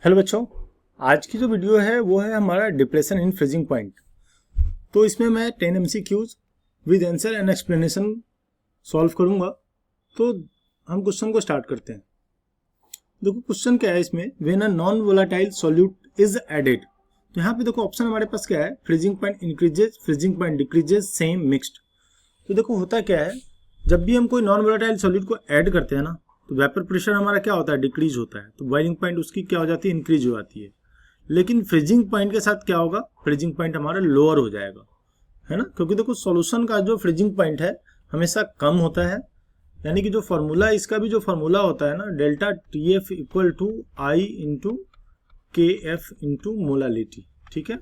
Hello बच्चों, आज की जो वीडियो है वो है हमारा डिप्रेशन इन फ्रीजिंग पॉइंट। तो इसमें मैं 10 MCQs with answer and explanation solve करूंगा। तो हम क्वेश्चन को स्टार्ट करते हैं। देखो क्वेश्चन क्या है इसमें, when a non volatile solute is added. तो यहाँ पे देखो ऑप्शन हमारे पास क्या है, freezing point increases, freezing point decreases, same, mixed. तो देखो होता क्या है, जब भी हम कोई नॉन वोलेटाइल सॉल्यूट को ऐड करते हैं ना, तो वेपर प्रेशर हमारा क्या होता है, डिक्रीज होता है। तो बॉइलिंग पॉइंट उसकी क्या हो जाती है, इंक्रीज हो जाती है। लेकिन फ्रीजिंग पॉइंट के साथ क्या होगा, फ्रीजिंग पॉइंट हमारा लोअर हो जाएगा, है ना। क्योंकि देखो सॉल्यूशन का जो फ्रीजिंग पॉइंट है हमेशा कम होता है। यानी कि जो फॉर्मूला, इसका भी जो फॉर्मूला होता है ना, delta TF equal to I into KF into molality, ठीक है।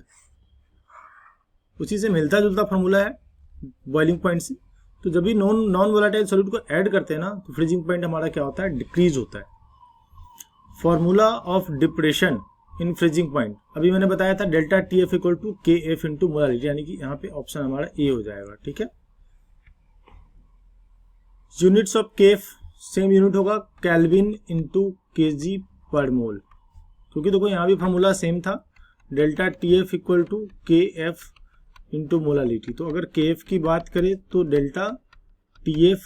उसी से मिलता जुलता फॉर्मूला है बॉइलिंग पॉइंट से। तो जब भी नॉन वोलेटाइल सॉल्यूट को ऐड करते हैं ना, तो फ्रीजिंग पॉइंट हमारा क्या होता है, डिक्रीज होता है। Formula of depression in freezing point अभी मैंने बताया था, delta TF equal to KF into molality, यानी कि यहाँ पे ऑप्शन हमारा ए हो जाएगा, ठीक है। Units of KF same unit होगा, केल्विन इंटू kg पर मोल। क्योंकि देखो यहाँ भी फॉर्मूला सेम था, delta TF equal to KF into molality. तो अगर KF की बात करें तो डेल्टा TF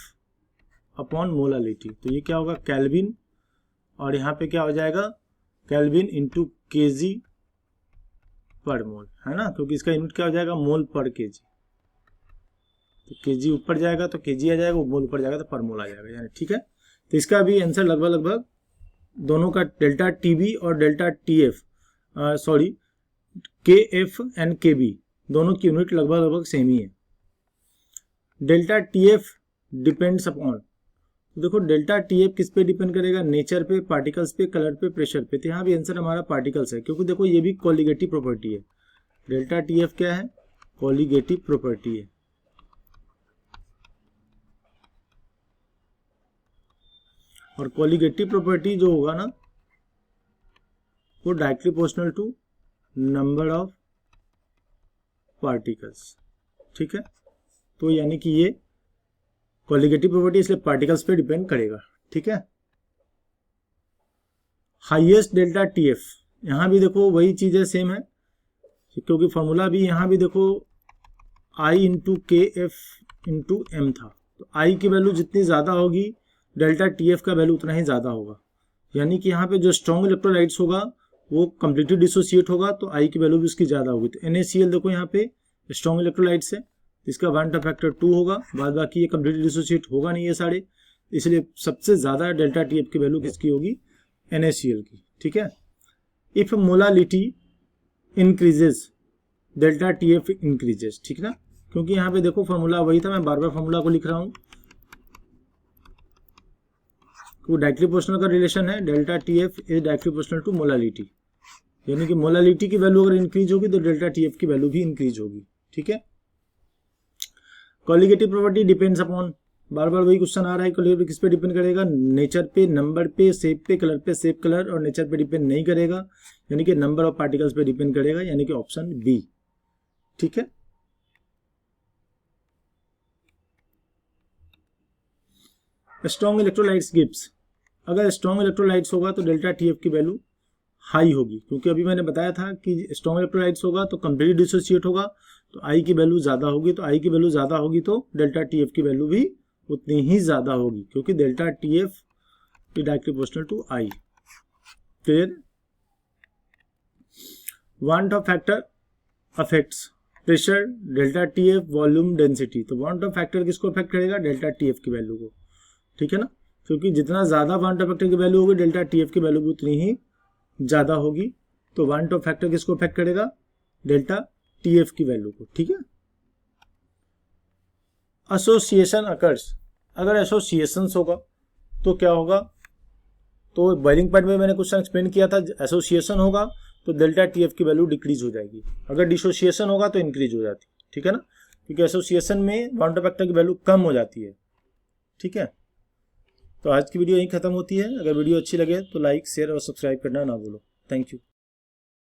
अपॉन मोलालिटी, तो ये क्या होगा, केल्विन, और यहाँ पे क्या हो जाएगा, केल्विन इंटू kg पर मोल, है ना। क्योंकि इसका यूनिट क्या हो जाएगा, मोल पर kg। तो kg ऊपर जाएगा तो kg आ जाएगा, मोल ऊपर जाएगा तो पर मोल आ जाएगा, यानी ठीक है। तो इसका भी आंसर लगभग दोनों का डेल्टा TB और delta TF sorry KF and KB दोनों की यूनिट लगभग सेम ही है। डेल्टा TF डिपेंड्स अपॉन, देखो डेल्टा TF किस पे डिपेंड करेगा, नेचर पे, पार्टिकल्स पे, कलर पे, प्रेशर पे। तो यहाँ भी आंसर हमारा पार्टिकल्स है, क्योंकि देखो ये भी कोलिगेटिव प्रॉपर्टी है। डेल्टा TF क्या है, कोलिगेटिव प्रॉपर्टी है। और कोलिगेटिव प्रॉपर्टी जो होगा ना, वो directly proportional to number of particles, ठीक है। तो यानी कि ये कोलिगेटिव प्रॉपर्टी इसलिए पार्टिकल्स पे डिपेंड करेगा, ठीक है। हाईएस्ट डेल्टा TF, यहां भी देखो वही चीजें सेम है, क्योंकि फॉर्मूला भी यहां भी देखो I into KF into M था। तो I की वैल्यू जितनी ज्यादा होगी, डेल्टा TF का वैल्यू उतना ही ज्यादा होगा। यानी कि यहाँ पे जो स्ट्रॉन्ग इलेक्ट्रोलाइट्स होगा वो कंप्लीटली डिसोसिएट होगा, तो I की वैल्यू भी उसकी ज्यादा होगी। तो NaCl देखो यहाँ पे स्ट्रॉन्ग इलेक्ट्रोलाइट्स है, इसका वांटा फैक्टर 2 होगा, बाद बाकी ये कंप्लीटली डिसोसिएट होगा नहीं ये सारे, इसलिए सबसे ज्यादा डेल्टा TF की वैल्यू किसकी होगी, NaCl की, ठीक है। If molality increases, delta TF increases, ठीक ना। क्योंकि यहाँ पे देखो फॉर्मूला वही था, मैं बार बार फॉर्मूला को लिख रहा हूँ। तो डायरेक्टली प्रोपोर्शनल का रिलेशन है, delta TF is directly proportional to molality. यानी कि मोलालिटी की वैल्यू अगर इंक्रीज होगी तो डेल्टा TF की वैल्यू भी इंक्रीज होगी, ठीक है। कोलिगेटिव प्रॉपर्टी डिपेंड्स अपॉन, बार बार वही क्वेश्चन आ रहा है, कोलिगेटिव किस पे डिपेंड करेगा, नेचर पे, नंबर पे, शेप पे, कलर पे। शेप, कलर और नेचर पे डिपेंड नहीं करेगा, यानी कि नंबर ऑफ पार्टिकल्स पे डिपेंड करेगा, यानी कि ऑप्शन बी, ठीक है। स्ट्रॉन्ग इलेक्ट्रोलाइट्स गिव्स, अगर स्ट्रॉन्ग इलेक्ट्रोलाइट्स होगा तो डेल्टा TF की वैल्यू हाई होगी, क्योंकि अभी मैंने बताया था कि स्ट्रॉन्ग इलेक्ट्रोलाइट्स होगा तो कंप्लीटली डिसोसिएट होगा, तो I की वैल्यू ज्यादा होगी। तो I की वैल्यू ज्यादा होगी तो डेल्टा TF की वैल्यू भी उतनी ही ज्यादा होगी, क्योंकि delta TF is directly proportional to I, clear. Van't Hoff factor affects pressure, delta TF, volume, density. तो वांट ऑफ फैक्टर किसको अफेक्ट करेगा, डेल्टा TF की वैल्यू को, ठीक है ना। क्योंकि जितना ज्यादा वांट ऑफ फैक्टर की वैल्यू होगी, डेल्टा TF की वैल्यू भी उतनी ही ज्यादा होगी। तो वांट ऑफ फैक्टर किसको अफेक्ट करेगा, डेल्टा TF की वैल्यू को, ठीक है। एसोसिएशन अकर्स, अगर एसोसिएशन होगा तो क्या होगा, तो बॉइलिंग पॉइंट में मैंने क्वेश्चन एक्सप्लेन किया था, एसोसिएशन होगा तो डेल्टा TF की वैल्यू डिक्रीज हो जाएगी, अगर डिसोसिएशन होगा तो इंक्रीज हो जाती है, ठीक है ना। क्योंकि एसोसिएशन में वांट ऑफ फैक्टर की वैल्यू कम हो जाती है, ठीक है। तो आज की वीडियो यहीं खत्म होती है। अगर वीडियो अच्छी लगे तो लाइक, शेयर और सब्सक्राइब करना ना भूलो। Thank you.